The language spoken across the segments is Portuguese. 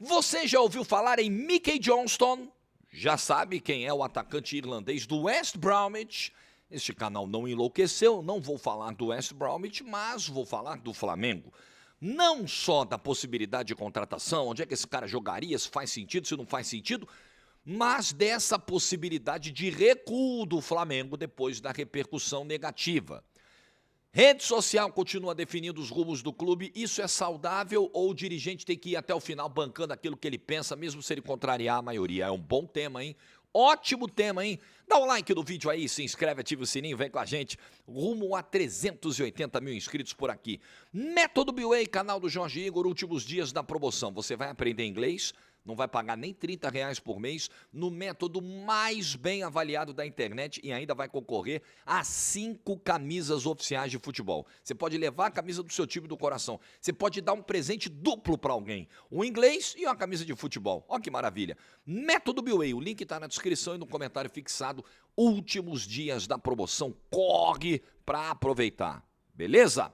Você já ouviu falar em Mickey Johnston? Já sabe quem é o atacante irlandês do West Bromwich? Este canal não enlouqueceu, não vou falar do West Bromwich, mas vou falar do Flamengo. Não só da possibilidade de contratação, onde é que esse cara jogaria, se faz sentido, se não faz sentido, mas dessa possibilidade de recuo do Flamengo depois da repercussão negativa. Rede social continua definindo os rumos do clube. Isso é saudável ou o dirigente tem que ir até o final bancando aquilo que ele pensa, mesmo se ele contrariar a maioria? É um bom tema, hein? Ótimo tema, hein? Dá um like no vídeo aí, se inscreve, ativa o sininho, vem com a gente. Rumo a 380 mil inscritos por aqui. Método BWay, canal do Jorge Igor, últimos dias da promoção. Você vai aprender inglês, não vai pagar nem R$30 por mês, no método mais bem avaliado da internet e ainda vai concorrer a 5 camisas oficiais de futebol. Você pode levar a camisa do seu time do coração. Você pode dar um presente duplo para alguém. Um inglês e uma camisa de futebol. Olha que maravilha. Método BWay, o link está na descrição e no comentário fixado. Últimos dias da promoção. Corre para aproveitar. Beleza?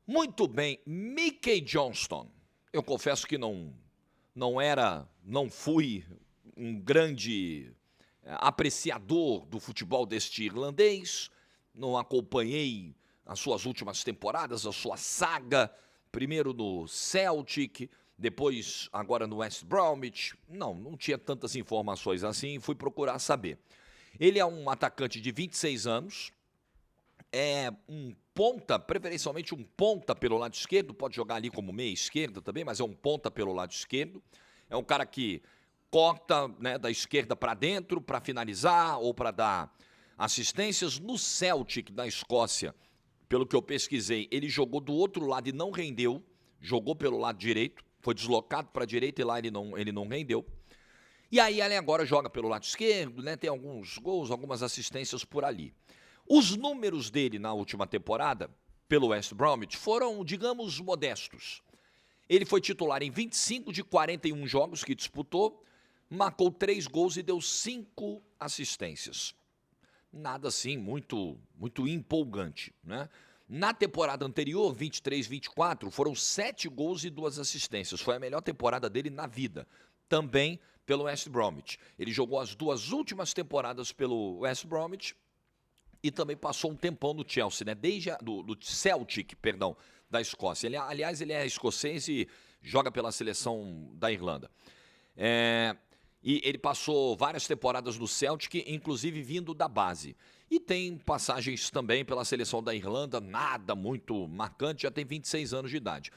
Muito bem. Mickey Johnston. Eu confesso que não fui um grande apreciador do futebol deste irlandês, não acompanhei as suas últimas temporadas, a sua saga, primeiro no Celtic, depois agora no West Bromwich, não tinha tantas informações assim, fui procurar saber. Ele é um atacante de 26 anos, é um ponta, preferencialmente um ponta pelo lado esquerdo, pode jogar ali como meia esquerda também, mas é um ponta pelo lado esquerdo. É um cara que corta, né, da esquerda para dentro para finalizar ou para dar assistências. No Celtic da Escócia, pelo que eu pesquisei, ele jogou do outro lado e não rendeu, jogou pelo lado direito, foi deslocado para a direita e lá ele não rendeu. E aí ele agora joga pelo lado esquerdo, né, tem alguns gols, algumas assistências por ali. Os números dele na última temporada, pelo West Bromwich, foram, digamos, modestos. Ele foi titular em 25 de 41 jogos que disputou, marcou 3 gols e deu 5 assistências. Nada assim muito empolgante, né? Na temporada anterior, 23-24, foram 7 gols e 2 assistências. Foi a melhor temporada dele na vida, também pelo West Bromwich. Ele jogou as 2 últimas temporadas pelo West Bromwich, e também passou um tempão no Chelsea, né? Do Celtic, perdão, da Escócia. Aliás, ele é escocês e joga pela seleção da Irlanda. E ele passou várias temporadas no Celtic, inclusive vindo da base. E tem passagens também pela seleção da Irlanda, nada muito marcante, já tem 26 anos de idade.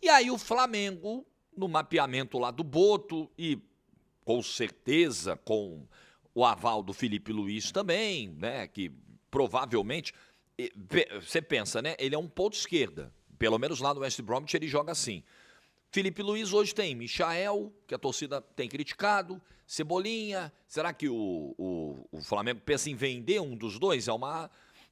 E aí o Flamengo, no mapeamento lá do Boto, e com certeza com o aval do Filipe Luís também, né, que provavelmente, você pensa, né, ele é um ponto esquerda, pelo menos lá no West Bromwich ele joga assim. Filipe Luís hoje tem Michael, que a torcida tem criticado, Cebolinha, será que o Flamengo pensa em vender um dos dois? É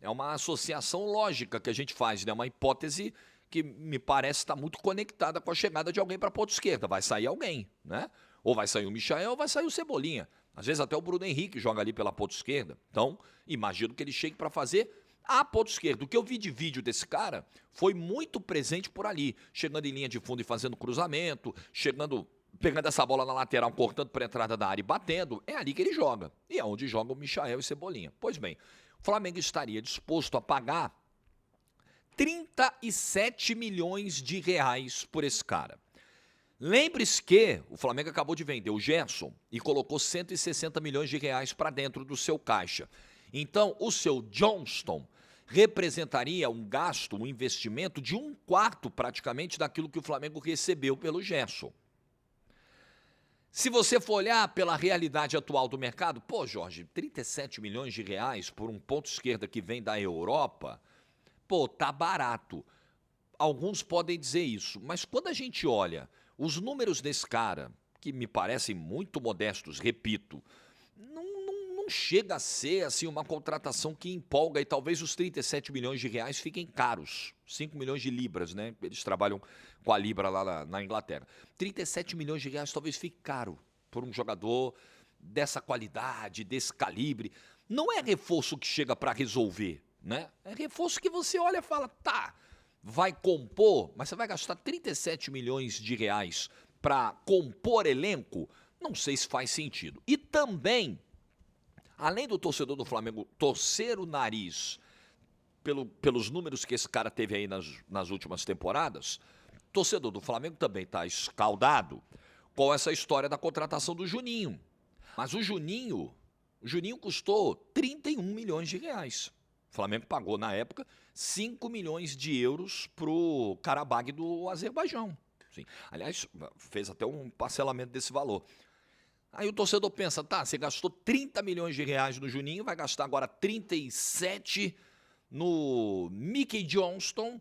uma associação lógica que a gente faz, né, uma hipótese que me parece estar muito conectada com a chegada de alguém para a ponta esquerda, vai sair alguém, né? Ou vai sair o Michael ou vai sair o Cebolinha. Às vezes até o Bruno Henrique joga ali pela ponta esquerda. Então, imagino que ele chegue para fazer a ponta esquerda. O que eu vi de vídeo desse cara foi muito presente por ali. Chegando em linha de fundo e fazendo cruzamento, pegando essa bola na lateral, cortando para a entrada da área e batendo. É ali que ele joga. E é onde jogam o Michael e Cebolinha. Pois bem, o Flamengo estaria disposto a pagar 37 milhões de reais por esse cara. Lembre-se que o Flamengo acabou de vender o Gerson e colocou 160 milhões de reais para dentro do seu caixa. Então, o seu Johnston representaria um gasto, um investimento de 1/4 praticamente daquilo que o Flamengo recebeu pelo Gerson. Se você for olhar pela realidade atual do mercado, pô, Jorge, 37 milhões de reais por um ponto esquerda que vem da Europa, pô, tá barato. Alguns podem dizer isso, mas quando a gente olha os números desse cara, que me parecem muito modestos, repito, não chega a ser assim uma contratação que empolga e talvez os 37 milhões de reais fiquem caros. 5 milhões de libras, né? Eles trabalham com a libra lá na Inglaterra. 37 milhões de reais talvez fique caro por um jogador dessa qualidade, desse calibre. Não é reforço que chega para resolver, né? É reforço que você olha e fala, tá, vai compor, mas você vai gastar 37 milhões de reais para compor elenco, não sei se faz sentido. E também, além do torcedor do Flamengo torcer o nariz pelos números que esse cara teve aí nas últimas temporadas, o torcedor do Flamengo também está escaldado com essa história da contratação do Juninho. Mas o Juninho custou 31 milhões de reais. O Flamengo pagou, na época, 5 milhões de euros para o Karabag do Azerbaijão. Sim. Aliás, fez até um parcelamento desse valor. Aí o torcedor pensa, tá, você gastou 30 milhões de reais no Juninho, vai gastar agora 37 no Mickey Johnston,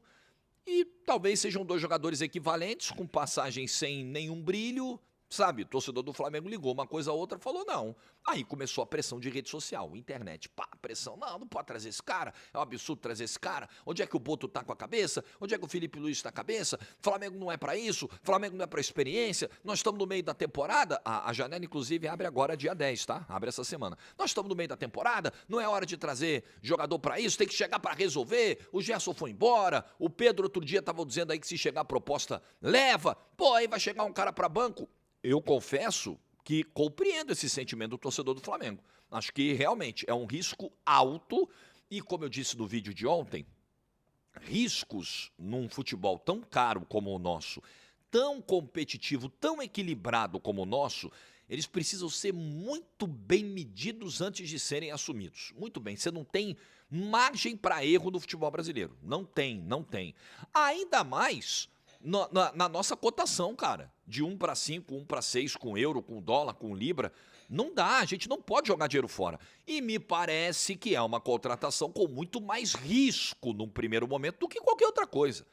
e talvez sejam dois jogadores equivalentes, com passagem sem nenhum brilho, sabe? O torcedor do Flamengo ligou uma coisa a outra, falou não. Aí começou a pressão de rede social, internet, pá, pressão, não pode trazer esse cara, é um absurdo trazer esse cara, onde é que o Boto tá com a cabeça, onde é que o Felipe Luiz tá com a cabeça, Flamengo não é pra isso, Flamengo não é pra experiência, nós estamos no meio da temporada, a janela inclusive abre agora dia 10, tá? Abre essa semana. Nós estamos no meio da temporada, não é hora de trazer jogador pra isso, tem que chegar pra resolver, o Gerson foi embora, o Pedro outro dia tava dizendo aí que se chegar a proposta, leva, pô, aí vai chegar um cara pra banco. Eu confesso que compreendo esse sentimento do torcedor do Flamengo. Acho que realmente é um risco alto e, como eu disse no vídeo de ontem, riscos num futebol tão caro como o nosso, tão competitivo, tão equilibrado como o nosso, eles precisam ser muito bem medidos antes de serem assumidos. Muito bem, você não tem margem para erro no futebol brasileiro. Não tem. Ainda mais na nossa cotação, cara, de 1 para 5, 1 para 6, com euro, com dólar, com libra, não dá, a gente não pode jogar dinheiro fora. E me parece que é uma contratação com muito mais risco num primeiro momento do que qualquer outra coisa.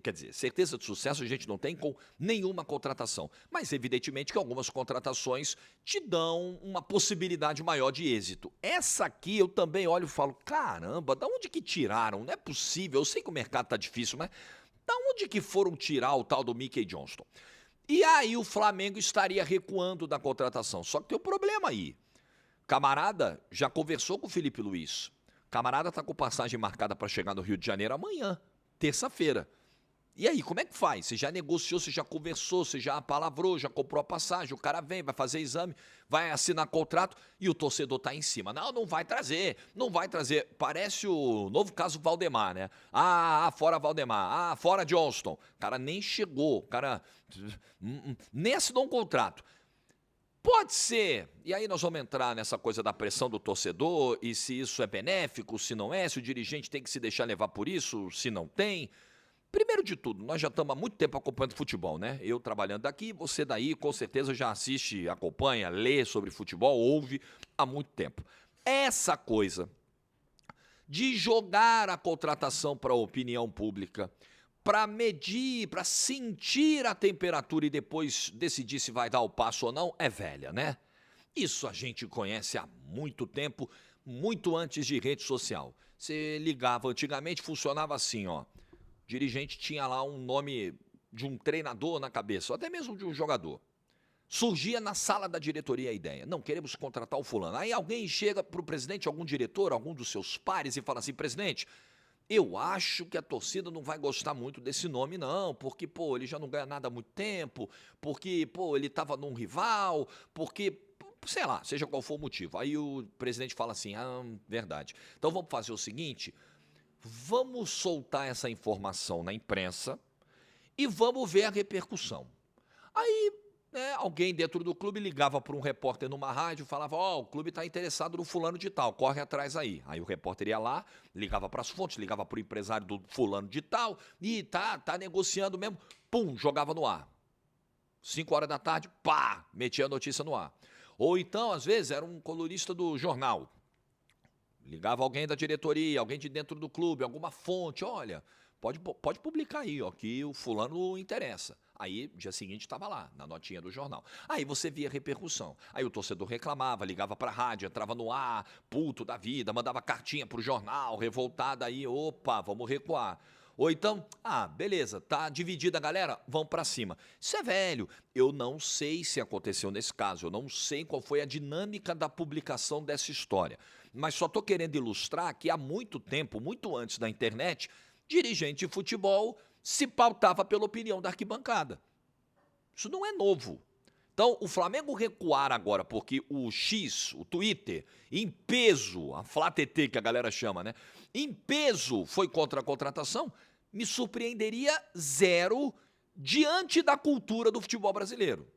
Quer dizer, certeza de sucesso a gente não tem com nenhuma contratação. Mas evidentemente que algumas contratações te dão uma possibilidade maior de êxito. Essa aqui eu também olho e falo, caramba, da onde que tiraram? Não é possível, eu sei que o mercado tá difícil, mas da onde que foram tirar o tal do Mickey Johnston? E aí o Flamengo estaria recuando da contratação. Só que tem um problema aí. Camarada já conversou com o Felipe Luiz. Camarada tá com passagem marcada para chegar no Rio de Janeiro amanhã, terça-feira. E aí, como é que faz? Você já negociou, você já conversou, você já apalavrou, já comprou a passagem, o cara vem, vai fazer exame, vai assinar contrato e o torcedor tá em cima. Não vai trazer, não vai trazer. Parece o novo caso Valdemar, né? Fora Valdemar, fora Johnston. O cara nem chegou, o cara nem assinou um contrato. Pode ser, e aí nós vamos entrar nessa coisa da pressão do torcedor e se isso é benéfico, se não é, se o dirigente tem que se deixar levar por isso, se não tem. Primeiro de tudo, nós já estamos há muito tempo acompanhando futebol, né? Eu trabalhando daqui, você daí, com certeza já assiste, acompanha, lê sobre futebol, ouve há muito tempo. Essa coisa de jogar a contratação para a opinião pública, para medir, para sentir a temperatura e depois decidir se vai dar o passo ou não, é velha, né? Isso a gente conhece há muito tempo, muito antes de rede social. Você ligava, antigamente funcionava assim, ó. O dirigente tinha lá um nome de um treinador na cabeça, ou até mesmo de um jogador. Surgia na sala da diretoria a ideia, não, queremos contratar o fulano. Aí alguém chega para o presidente, algum diretor, algum dos seus pares e fala assim, presidente, eu acho que a torcida não vai gostar muito desse nome não, porque, pô, ele já não ganha nada há muito tempo, porque, pô, ele estava num rival, porque, sei lá, seja qual for o motivo. Aí o presidente fala assim, verdade. Então vamos fazer o seguinte, vamos soltar essa informação na imprensa e vamos ver a repercussão. Aí, alguém dentro do clube ligava para um repórter numa rádio e falava, o clube está interessado no fulano de tal, corre atrás aí. Aí o repórter ia lá, ligava para as fontes, ligava para o empresário do fulano de tal, e tá negociando mesmo, pum, jogava no ar. 5 horas da tarde, pá, metia a notícia no ar. Ou então, às vezes, era um colunista do jornal. Ligava alguém da diretoria, alguém de dentro do clube, alguma fonte, olha, pode publicar aí, ó, que o fulano interessa. Aí, dia seguinte, estava lá, na notinha do jornal. Aí você via repercussão. Aí o torcedor reclamava, ligava para a rádio, entrava no ar, puto da vida, mandava cartinha pro jornal, revoltado aí, opa, vamos recuar. Ou então, beleza, tá dividida a galera, vamos para cima. Isso é velho. Eu não sei se aconteceu nesse caso, eu não sei qual foi a dinâmica da publicação dessa história. Mas só estou querendo ilustrar que há muito tempo, muito antes da internet, dirigente de futebol se pautava pela opinião da arquibancada. Isso não é novo. Então, o Flamengo recuar agora, porque o X, o Twitter, em peso, a Flá TT que a galera chama, né? Em peso foi contra a contratação, me surpreenderia zero diante da cultura do futebol brasileiro.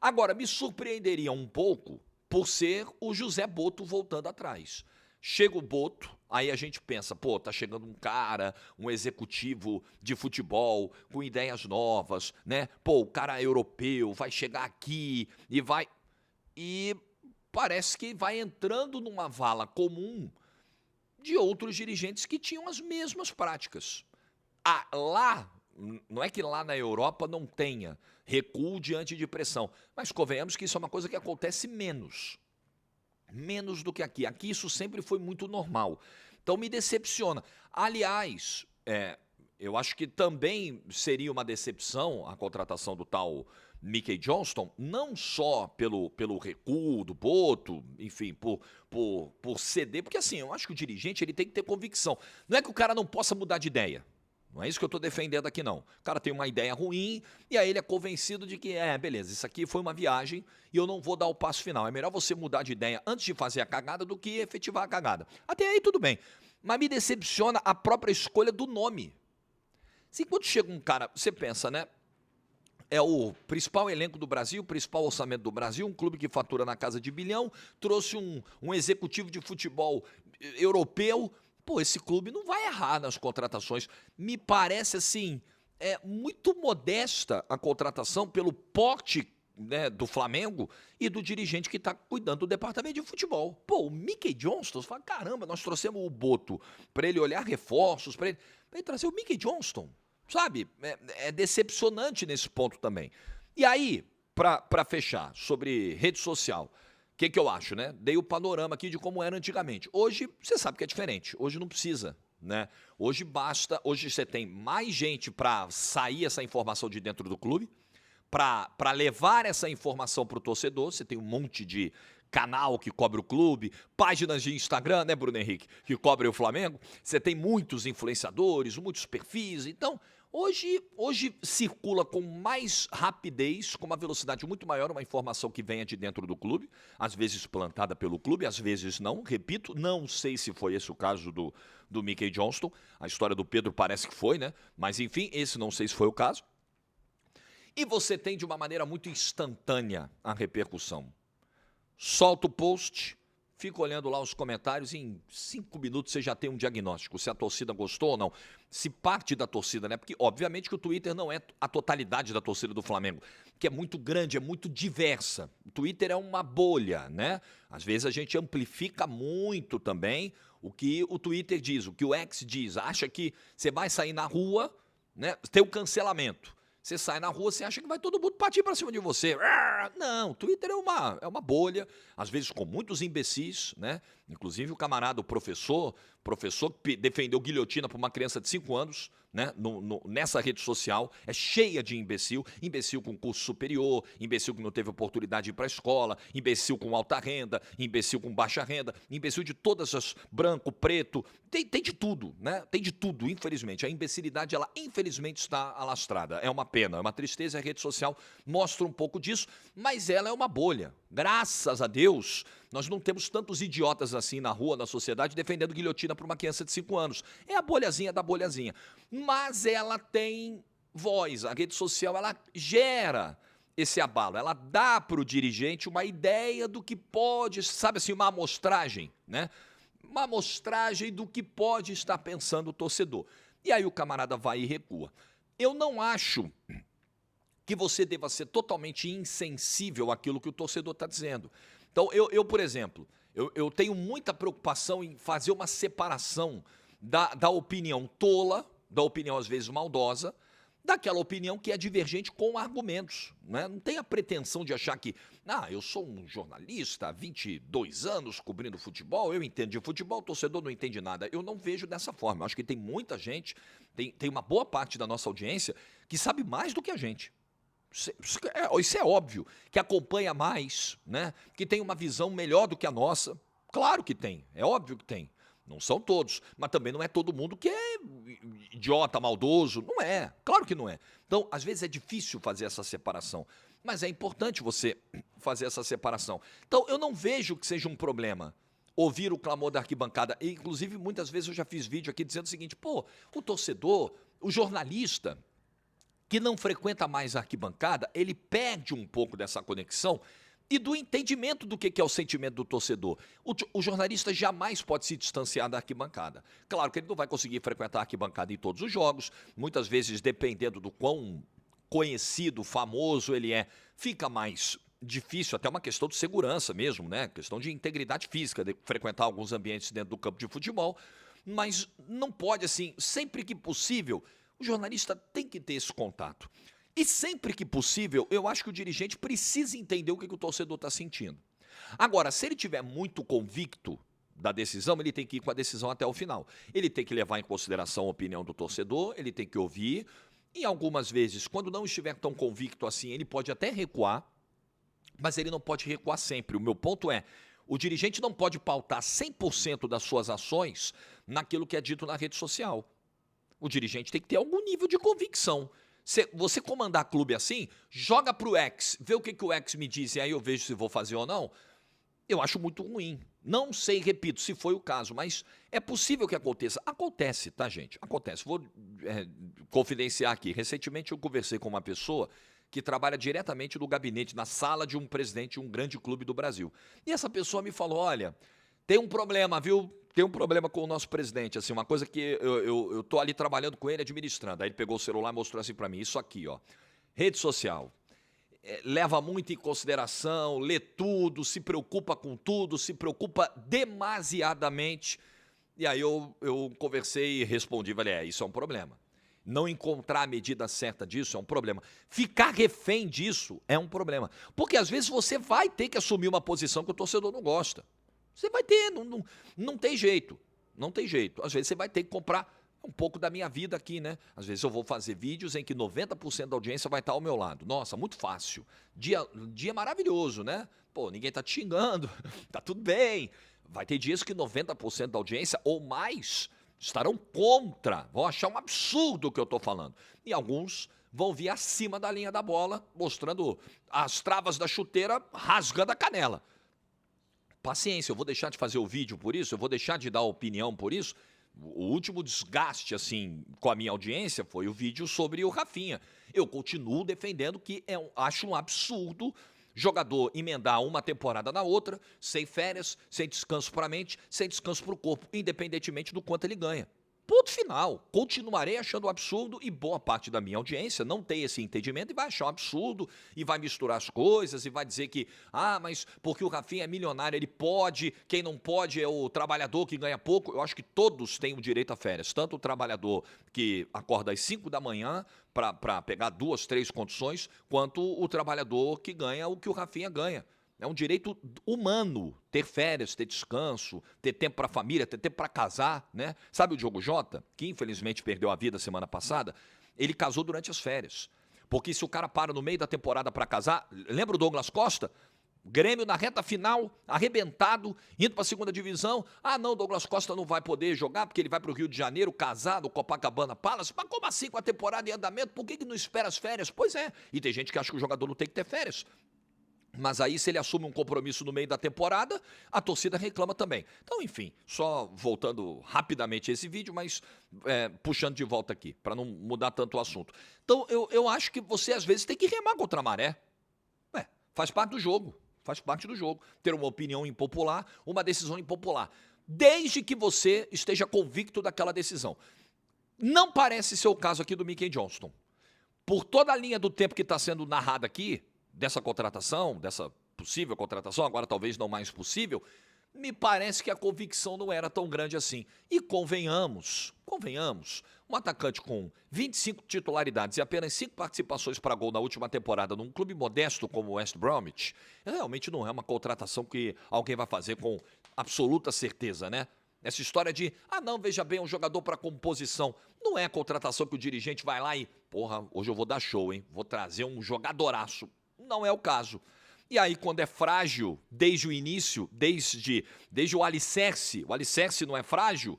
Agora, me surpreenderia um pouco por ser o José Boto voltando atrás. Chega o Boto, aí a gente pensa, pô, tá chegando um cara, um executivo de futebol com ideias novas, né? Pô, o cara é europeu, vai chegar aqui e vai... E parece que vai entrando numa vala comum de outros dirigentes que tinham as mesmas práticas. Lá, não é que lá na Europa não tenha recuo diante de pressão, mas convenhamos que isso é uma coisa que acontece menos do que aqui. Aqui isso sempre foi muito normal. Então me decepciona. Aliás, eu acho que também seria uma decepção a contratação do tal Mickey Johnston, não só pelo recuo do Boto, enfim, por ceder, porque assim, eu acho que o dirigente ele tem que ter convicção. Não é que o cara não possa mudar de ideia. Não é isso que eu estou defendendo aqui, não. O cara tem uma ideia ruim e aí ele é convencido de que, beleza, isso aqui foi uma viagem e eu não vou dar o passo final. É melhor você mudar de ideia antes de fazer a cagada do que efetivar a cagada. Até aí tudo bem. Mas me decepciona a própria escolha do nome. Se quando chega um cara, você pensa, né? É o principal elenco do Brasil, o principal orçamento do Brasil, um clube que fatura na casa de bilhão, trouxe um executivo de futebol europeu. Pô, esse clube não vai errar nas contratações. Me parece, assim, muito modesta a contratação pelo porte, né, do Flamengo e do dirigente que está cuidando do departamento de futebol. Pô, o Mickey Johnston, você fala, caramba, nós trouxemos o Boto para ele olhar reforços, para ele trazer o Mickey Johnston, sabe? É decepcionante nesse ponto também. E aí, para fechar, sobre rede social, o que eu acho, né? Dei o panorama aqui de como era antigamente. Hoje, você sabe que é diferente. Hoje não precisa, né? Hoje basta, hoje você tem mais gente para sair essa informação de dentro do clube, para levar essa informação para o torcedor. Você tem um monte de canal que cobre o clube, páginas de Instagram, né, Bruno Henrique, que cobre o Flamengo. Você tem muitos influenciadores, muitos perfis. Então, hoje circula com mais rapidez, com uma velocidade muito maior, uma informação que venha de dentro do clube, às vezes plantada pelo clube, às vezes não. Repito, não sei se foi esse o caso do Mickey Johnston. A história do Pedro parece que foi, né? Mas, enfim, esse não sei se foi o caso. E você tem de uma maneira muito instantânea a repercussão. Solta o post, fica olhando lá os comentários e em 5 minutos você já tem um diagnóstico, se a torcida gostou ou não. Se parte da torcida, né? Porque obviamente que o Twitter não é a totalidade da torcida do Flamengo, que é muito grande, é muito diversa. O Twitter é uma bolha, né? Às vezes a gente amplifica muito também o que o Twitter diz, o que o X diz. Acha que você vai sair na rua, né? Tem o cancelamento. Você sai na rua, você acha que vai todo mundo partir para cima de você. Não, o Twitter é uma bolha, às vezes com muitos imbecis, né? Inclusive o camarada, o professor que defendeu guilhotina para uma criança de 5 anos, né? Nessa rede social, é cheia de imbecil com curso superior, imbecil que não teve oportunidade de ir para a escola, imbecil com alta renda, imbecil com baixa renda, imbecil de todas as, branco, preto, tem de tudo, né? Tem de tudo, infelizmente. A imbecilidade, ela infelizmente está alastrada. É uma pena, é uma tristeza, a rede social mostra um pouco disso, mas ela é uma bolha. Graças a Deus, nós não temos tantos idiotas assim na rua, na sociedade, defendendo guilhotina para uma criança de 5 anos. É a bolhazinha da bolhazinha. Mas ela tem voz. A rede social, ela gera esse abalo. Ela dá para o dirigente uma ideia do que pode, sabe assim, uma amostragem, né? Uma amostragem do que pode estar pensando o torcedor. E aí o camarada vai e recua. Eu não acho que você deva ser totalmente insensível àquilo que o torcedor está dizendo. Então, eu por exemplo, eu tenho muita preocupação em fazer uma separação da opinião tola, da opinião às vezes maldosa, daquela opinião que é divergente com argumentos, né? Não tem a pretensão de achar que, eu sou um jornalista há 22 anos cobrindo futebol, eu entendo de futebol, o torcedor não entende nada. Eu não vejo dessa forma. Eu acho que tem muita gente, tem uma boa parte da nossa audiência que sabe mais do que a gente. Isso é óbvio, que acompanha mais, né? Que tem uma visão melhor do que a nossa. Claro que tem, é óbvio que tem. Não são todos, mas também não é todo mundo que é idiota, maldoso. Não é, claro que não é. Então, às vezes é difícil fazer essa separação, mas é importante você fazer essa separação. Então, eu não vejo que seja um problema ouvir o clamor da arquibancada. E, inclusive, muitas vezes eu já fiz vídeo aqui dizendo o seguinte, pô, o torcedor, o jornalista que não frequenta mais a arquibancada, ele perde um pouco dessa conexão e do entendimento do que é o sentimento do torcedor. O jornalista jamais pode se distanciar da arquibancada. Claro que ele não vai conseguir frequentar a arquibancada em todos os jogos, muitas vezes, dependendo do quão conhecido, famoso ele é, fica mais difícil, até uma questão de segurança mesmo, né? Questão de integridade física, de frequentar alguns ambientes dentro do campo de futebol, mas não pode, assim, sempre que possível, o jornalista tem que ter esse contato. E sempre que possível, eu acho que o dirigente precisa entender o que o torcedor está sentindo. Agora, se ele tiver muito convicto da decisão, ele tem que ir com a decisão até o final. Ele tem que levar em consideração a opinião do torcedor, ele tem que ouvir. E algumas vezes, quando não estiver tão convicto assim, ele pode até recuar, mas ele não pode recuar sempre. O meu ponto é, o dirigente não pode pautar 100% das suas ações naquilo que é dito na rede social. O dirigente tem que ter algum nível de convicção. Você comandar clube assim, joga pro X, vê o que o X me diz e aí eu vejo se vou fazer ou não, eu acho muito ruim. Não sei, repito, se foi o caso, mas é possível que aconteça. Acontece, tá, gente? Acontece. Vou confidenciar aqui. Recentemente eu conversei com uma pessoa que trabalha diretamente no gabinete, na sala de um presidente de um grande clube do Brasil. E essa pessoa me falou, olha, tem um problema, viu? Tem um problema com o nosso presidente, assim, uma coisa que eu tô ali trabalhando com ele, administrando. Aí ele pegou o celular e mostrou assim para mim, isso aqui, ó, rede social. Leva muito em consideração, lê tudo, se preocupa com tudo, se preocupa demasiadamente. E aí eu conversei e respondi, falei, isso é um problema. Não encontrar a medida certa disso é um problema. Ficar refém disso é um problema. Porque às vezes você vai ter que assumir uma posição que o torcedor não gosta. Você vai ter, não tem jeito, não tem jeito. Às vezes você vai ter que comprar um pouco da minha vida aqui, né? Às vezes eu vou fazer vídeos em que 90% da audiência vai estar ao meu lado. Nossa, muito fácil. Dia maravilhoso, né? Pô, ninguém tá te xingando, tá tudo bem. Vai ter dias que 90% da audiência ou mais estarão contra, vão achar um absurdo o que eu tô falando. E alguns vão vir acima da linha da bola, mostrando as travas da chuteira rasgando a canela. Paciência, eu vou deixar de fazer o vídeo por isso, eu vou deixar de dar opinião por isso. O último desgaste, assim, com a minha audiência foi o vídeo sobre o Rafinha. Eu continuo defendendo que acho um absurdo jogador emendar uma temporada na outra, sem férias, sem descanso para a mente, sem descanso para o corpo, independentemente do quanto ele ganha. Ponto final. Continuarei achando um absurdo e boa parte da minha audiência não tem esse entendimento e vai achar um absurdo e vai misturar as coisas e vai dizer que, mas porque o Rafinha é milionário, ele pode, quem não pode é o trabalhador que ganha pouco. Eu acho que todos têm o direito a férias, tanto o trabalhador que acorda às 5 da manhã para pegar 2, 3 condições, quanto o trabalhador que ganha o que o Rafinha ganha. É um direito humano ter férias, ter descanso, ter tempo para a família, ter tempo para casar, né? Sabe o Diogo Jota, que infelizmente perdeu a vida semana passada? Ele casou durante as férias. Porque se o cara para no meio da temporada para casar, lembra o Douglas Costa? Grêmio na reta final, arrebentado, indo para a segunda divisão. Não, Douglas Costa não vai poder jogar porque ele vai para o Rio de Janeiro, casado, Copacabana Palace. Mas como assim com a temporada em andamento? Por que não espera as férias? Pois é, e tem gente que acha que o jogador não tem que ter férias. Mas aí, se ele assume um compromisso no meio da temporada, a torcida reclama também. Então, enfim, só voltando rapidamente a esse vídeo, mas puxando de volta aqui, para não mudar tanto o assunto. Então, eu acho que você, às vezes, tem que remar contra a maré. Faz parte do jogo, faz parte do jogo. Ter uma opinião impopular, uma decisão impopular. Desde que você esteja convicto daquela decisão. Não parece ser o caso aqui do Mickey Johnston. Por toda a linha do tempo que está sendo narrada aqui, dessa contratação, dessa possível contratação, agora talvez não mais possível, me parece que a convicção não era tão grande assim. E convenhamos, um atacante com 25 titularidades e apenas 5 participações para gol na última temporada num clube modesto como o West Bromwich, realmente não é uma contratação que alguém vai fazer com absoluta certeza, né? Essa história de, não, veja bem, um jogador para composição. Não é a contratação que o dirigente vai lá e, porra, hoje eu vou dar show, hein? Vou trazer um jogadoraço. Não é o caso. E aí, quando é frágil, desde o início, desde o alicerce não é frágil,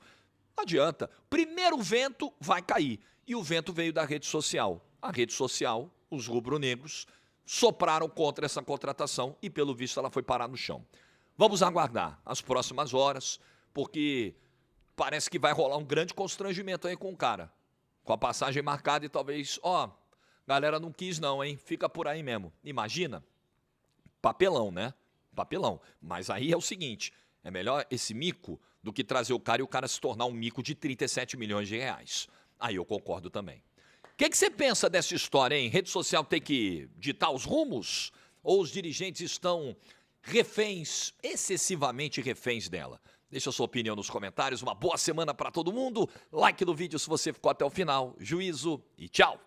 não adianta. Primeiro vento vai cair. E o vento veio da rede social. A rede social, os rubro-negros, sopraram contra essa contratação e, pelo visto, ela foi parar no chão. Vamos aguardar as próximas horas, porque parece que vai rolar um grande constrangimento aí com o cara. Com a passagem marcada e talvez, galera não quis não, hein? Fica por aí mesmo. Imagina? Papelão, né? Papelão. Mas aí é o seguinte, é melhor esse mico do que trazer o cara e o cara se tornar um mico de 37 milhões de reais. Aí eu concordo também. O que você pensa dessa história, hein? Rede social tem que ditar os rumos? Ou os dirigentes estão reféns, excessivamente reféns dela? Deixa a sua opinião nos comentários. Uma boa semana para todo mundo. Like no vídeo se você ficou até o final. Juízo e tchau!